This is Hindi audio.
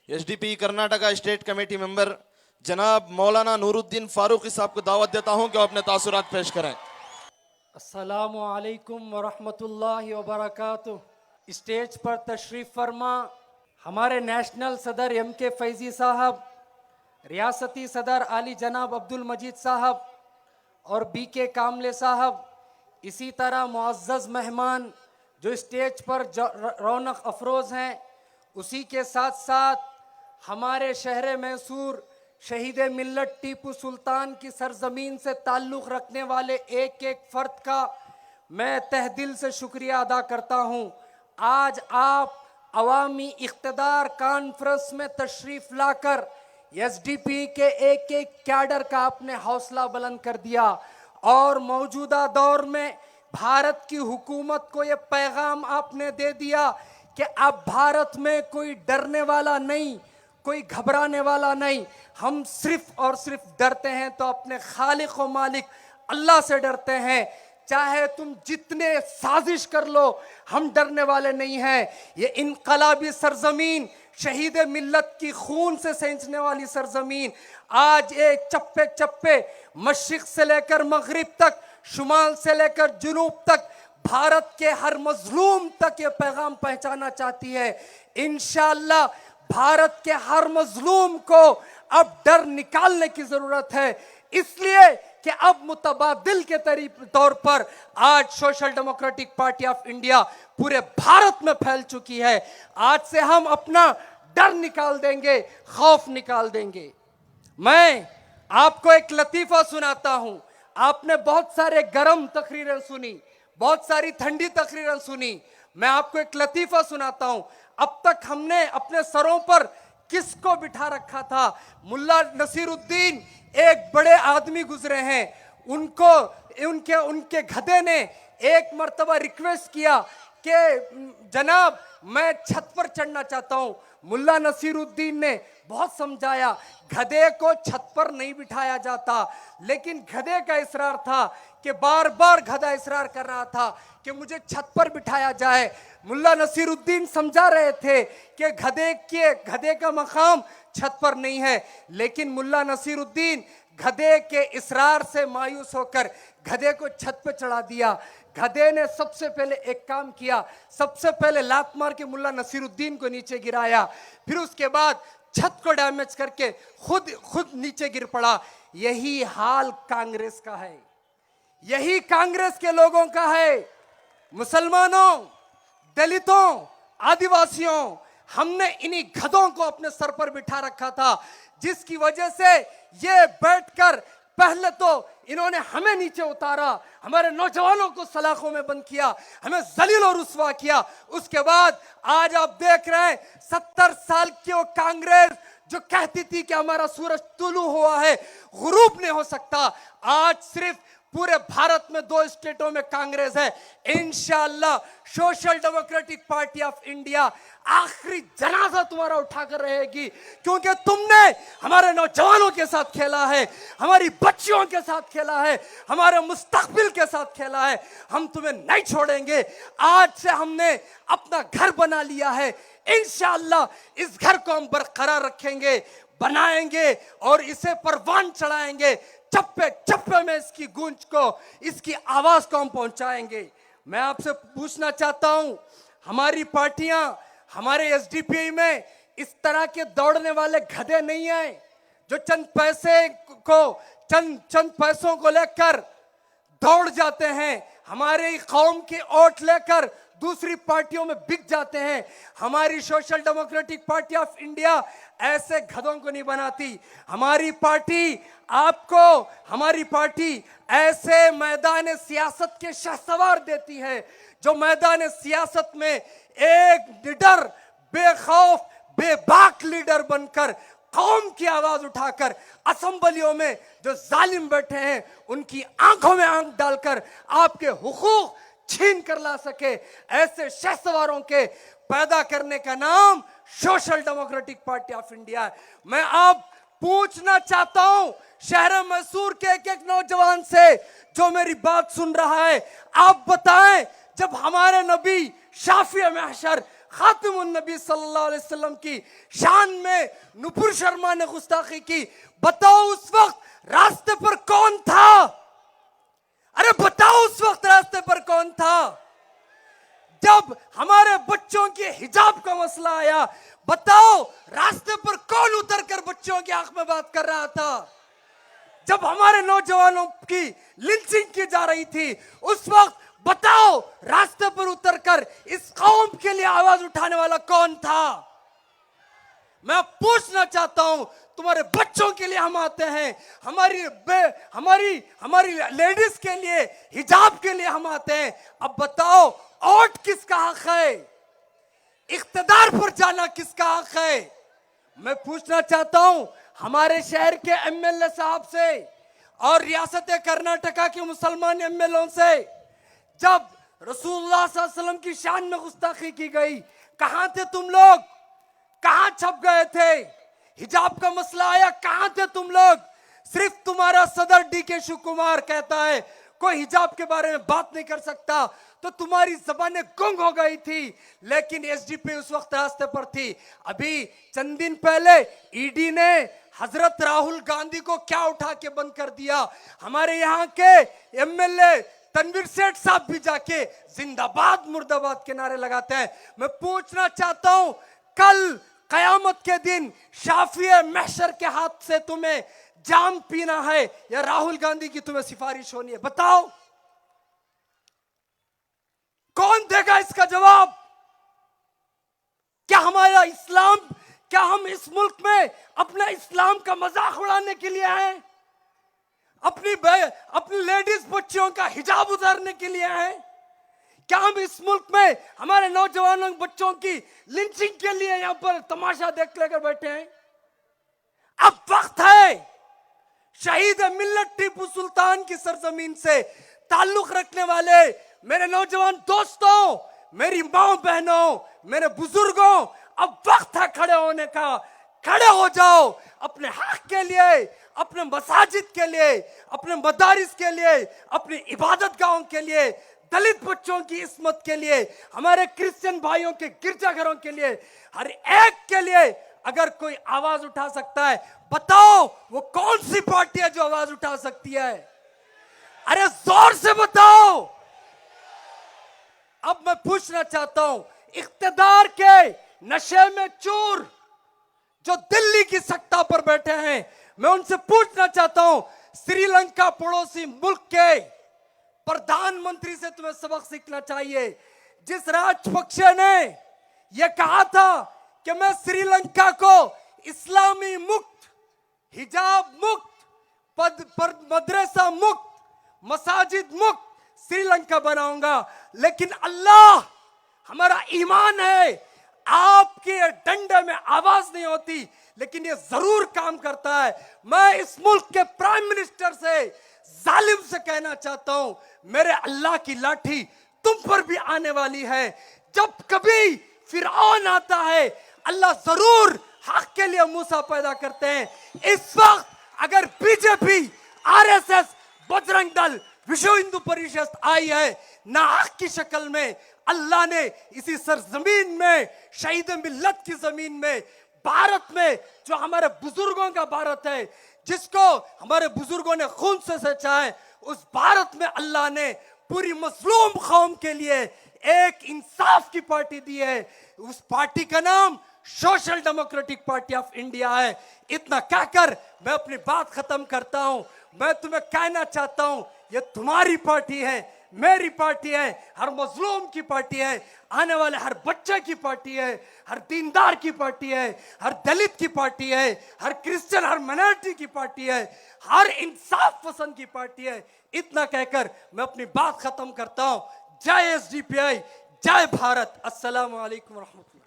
SDP Karnataka state committee member जनाब मौलाना नूरुद्दीन फारूकी साहब को दावत देता हूं कि वो अपने तासुरात पेश करें। अस्सलामु अलैकुम वरहमतुल्लाहि वबरकातुह। स्टेज पर तशरीफ फरमा हमारे नेशनल सदर एम के फैजी साहब, रियासती सदर आली जनाब अब्दुल मजीद साहब और बी के कामले साहब, इसी तरह मुअज़्ज़ज़ मेहमान जो स्टेज पर रौनक अफरोज़ हैं, उसी के साथ साथ हमारे शहर मैसूर शहीद मिल्लत टीपू सुल्तान की सरजमीन से ताल्लुक़ रखने वाले एक एक फ़र्द का मैं तहे दिल से शुक्रिया अदा करता हूँ। आज आप अवामी इक़्तिदार कॉन्फ्रेंस में तशरीफ़ लाकर एसडीपी के एक एक कैडर का आपने हौसला बुलंद कर दिया और मौजूदा दौर में भारत की हुकूमत को ये पैगाम आपने दे दिया कि अब भारत में कोई डरने वाला नहीं, कोई घबराने वाला नहीं। हम सिर्फ और सिर्फ डरते हैं तो अपने खालिक और मालिक अल्लाह से डरते हैं। चाहे तुम जितने साजिश कर लो, हम डरने वाले नहीं हैं। ये इनकलाबी सरजमीन, शहीद मिल्लत की खून से सेंचने वाली सरजमीन आज एक चप्पे चप्पे मशरिक से लेकर मगरिब तक, शुमाल से लेकर जुनूब तक भारत के हर मजलूम तक ये पैगाम पहुंचाना चाहती है। इंशाअल्लाह भारत के हर मजलूम को अब डर निकालने की जरूरत है, इसलिए कि अब मुतबादिल के तौर पर आज social democratic party of India पूरे भारत में फैल चुकी है। आज से हम अपना डर निकाल देंगे, खौफ निकाल देंगे। मैं आपको एक लतीफा सुनाता हूं। आपने बहुत सारे गर्म तकरीरें सुनी, बहुत सारी ठंडी तकरीरें सुनी। मैं आपको एक लतीफा सुनाता हूं। अब तक हमने अपने सरों पर किसको बिठा रखा था? मुल्ला नसीरुद्दीन एक बड़े आदमी गुजरे हैं, उनको उनके गधे ने एक मर्तबा रिक्वेस्ट किया कि जनाब मैं छत पर चढ़ना चाहता हूं। मुल्ला नसीरुद्दीन ने बहुत समझाया, गधे को छत पर नहीं बिठाया जाता, लेकिन गधे का इसरार था कि बार बार गधा इसरार कर रहा था कि मुझे छत पर बिठाया जाए। मुल्ला नसीरुद्दीन समझा रहे थे कि गधे का मकाम छत पर नहीं है, लेकिन मुल्ला नसीरुद्दीन गधे के इसरार से मायूस होकर गधे को छत पर चढ़ा दिया। गधे ने सबसे पहले एक काम किया, सबसे पहले लात मार के मुल्ला नसीरुद्दीन को नीचे गिराया, फिर उसके बाद छत को डैमेज करके खुद नीचे गिर पड़ा। यही हाल कांग्रेस का है, यही कांग्रेस के लोगों का है। मुसलमानों, दलितों, आदिवासियों, हमने इन्हीं गधों को अपने सर पर बिठा रखा था, जिसकी वजह से ये बैठकर पहले तो इन्होंने हमें नीचे उतारा, हमारे नौजवानों को सलाखों में बंद किया, हमें जलील और रुस्वा किया। उसके बाद आज आप देख रहे हैं 70 साल की वो कांग्रेस जो कहती थी कि हमारा सूरज तुलू हुआ है, गुरूब नहीं हो सकता, आज सिर्फ पूरे भारत में 2 स्टेटों में कांग्रेस है। इंशाअल्लाह social democratic party of India आखिरी जनाजा तुम्हारा उठाकर रहेगी, क्योंकि तुमने हमारे नौजवानों के साथ खेला है, हमारी बच्चियों के साथ खेला है, हमारे मुस्तकबिल के साथ खेला है। हम तुम्हें नहीं छोड़ेंगे। आज से हमने अपना घर बना लिया है, इंशाअल्लाह इस घर को हम बरकरार रखेंगे, बनाएंगे और इसे परवान चढ़ाएंगे। चप्पे चप्पे में इसकी गूंज को, इसकी आवाज को हम पहुंचाएंगे। मैं आपसे पूछना चाहता हूं, हमारी पार्टियां, हमारे एसडीपी में इस तरह के दौड़ने वाले गधे नहीं हैं जो चंद पैसों को लेकर दौड़ जाते हैं, हमारे कौम की ओट लेकर दूसरी पार्टियों में बिक जाते हैं। हमारी social democratic party of India ऐसे गधों को नहीं बनाती। हमारी पार्टी ऐसे मैदान सियासत के शहसवार देती है जो मैदान सियासत में एक निडर, बेखौफ, बेबाक लीडर बनकर कौम की आवाज उठाकर असेंबलियों में जो जालिम बैठे हैं उनकी आंखों में आंख डालकर आपके हुकूक छीन कर ला सके, ऐसे शहसवारों के पैदा करने का नाम social democratic party of India है। मैं अब पूछना चाहता हूं शहर मैसूर के एक एक नौजवान से जो मेरी बात सुन रहा है, आप बताएं, जब हमारे नबी शाफी महशर खातिमुन नबी सल्लल्लाहु अलैहि वसल्लम की शान में नुपुर शर्मा ने गुस्ताखी की। बताओ उस वक्त रास्ते पर कौन था? अरे बताओ उस वक्त रास्ते पर कौन था? जब हमारे बच्चों के हिजाब का मसला आया, बताओ रास्ते पर कौन उतरकर बच्चों की आंख में बात कर रहा था? जब हमारे नौजवानों की लिंचिंग की जा रही थी, उस वक्त बताओ रास्ते पर उतरकर इस कौम के लिए आवाज उठाने वाला कौन था? मैं पूछना चाहता हूं, तुम्हारे बच्चों के लिए हम आते हैं, हमारी लेडीज के लिए, हिजाब के लिए हम आते हैं। अब बताओ वोट किसका हक है? इख्तिदार पर जाना किसका हक है? मैं पूछना चाहता हूं हमारे शहर के एमएलए साहब से और रियासत कर्नाटका के मुसलमान एमएलए से, जब रसूलुल्लाह सल्लल्लाहु अलैहि वसल्लम की शान में गुस्ताखी की गई, कहां थे तुम लोग? कहां छप गए थे? हिजाब का मसला आया, कहां थे तुम लोग? सिर्फ तुम्हारा सदर डीके शिव कुमार कहता है कोई हिजाब के बारे में बात नहीं कर सकता, तो तुम्हारी जबानें गुंग हो गई थी। लेकिन एसडीपी उस वक्त रास्ते पर थी। अभी चंद दिन पहले ईडी ने हजरत राहुल गांधी को क्या उठा के बंद कर दिया। हमारे यहाँ के एमएलए तनवीर सेठ साहब भी जाके जिंदाबाद मुर्दाबाद के नारे लगाते हैं। मैं पूछना चाहता हूं, कल कयामत के दिन शाफिए महशर के हाथ से तुम्हें जाम पीना है या राहुल गांधी की तुम्हें सिफारिश होनी है? बताओ कौन देगा इसका जवाब? क्या हमारा इस्लाम, क्या हम इस मुल्क में अपना इस्लाम का मजाक उड़ाने के लिए हैं? अपनी लेडीज बच्चियों का हिजाब उतारने के लिए हैं? क्या हम इस मुल्क में हमारे नौजवानों बच्चों की लिंचिंग के लिए यहां पर तमाशा देख लेकर बैठे हैं? अब वक्त है शहीद मिल्लत टीपू सुल्तान की सरजमीन से ताल्लुक रखने वाले मेरे नौजवान दोस्तों, मेरी माओ बहनों, मेरे बुजुर्गों, अब वक्त है खड़े होने का। खड़े हो जाओ अपने हक के लिए, अपने मसाजिद के लिए, अपने मदारिस के लिए, अपनी इबादत गाहों के लिए, दलित बच्चों की इस्मत के लिए, हमारे क्रिश्चियन भाइयों के गिरजाघरों के लिए, हर एक के लिए अगर कोई आवाज उठा सकता है, बताओ वो कौन सी पार्टी है जो आवाज उठा सकती है? अरे जोर से बताओ। अब मैं पूछना चाहता हूं, इख्तिदार के नशे में चूर जो दिल्ली की सत्ता पर बैठे हैं, मैं उनसे पूछना चाहता हूं, श्रीलंका पड़ोसी मुल्क के प्रधानमंत्री से तुम्हें सबक सीखना चाहिए। जिस राजपक्षे ने यह कहा था कि मैं श्रीलंका को इस्लामी मुक्त, हिजाब मुक्त, मदरसा मुक्त, मसाजिद मुक्त श्रीलंका बनाऊंगा, लेकिन अल्लाह, हमारा ईमान है, आपके डंडे में आवाज नहीं होती लेकिन ये जरूर काम करता है। मैं इस मुल्क के प्राइम मिनिस्टर से, जालिम से कहना चाहता हूं, मेरे अल्लाह की लाठी तुम पर भी आने वाली है। जब कभी फिरौन आता है, अल्लाह जरूर हक के लिए मूसा पैदा करते हैं। इस वक्त अगर बीजेपी, आरएसएस, बजरंग दल, विश्व हिंदू परिषद आई है, ना हक की शक्ल में, अल्लाह ने इसी सरजमीन में, शहीद मिल्लत की जमीन में, भारत में, जो हमारे बुजुर्गों का भारत है, जिसको हमारे बुजुर्गों ने खून से सचा है, उस भारत में अल्लाह ने पूरी मजलूम कौम के लिए एक इंसाफ की पार्टी दी है। उस पार्टी का नाम social democratic party of India है। इतना कहकर मैं अपनी बात खत्म करता हूं। मैं तुम्हें कहना चाहता हूं, ये तुम्हारी पार्टी है, मेरी पार्टी है, हर मजलूम की पार्टी है, आने वाले हर बच्चे की पार्टी है, हर दीनदार की पार्टी है, हर दलित की पार्टी है, हर क्रिश्चियन, हर माइनॉरिटी की पार्टी है, हर इंसाफ पसंद की पार्टी है। इतना कहकर मैं अपनी बात खत्म करता हूं। जय एसडीपीआई, जय भारत। अस्सलाम वालेकुम रहमतुल्लाह।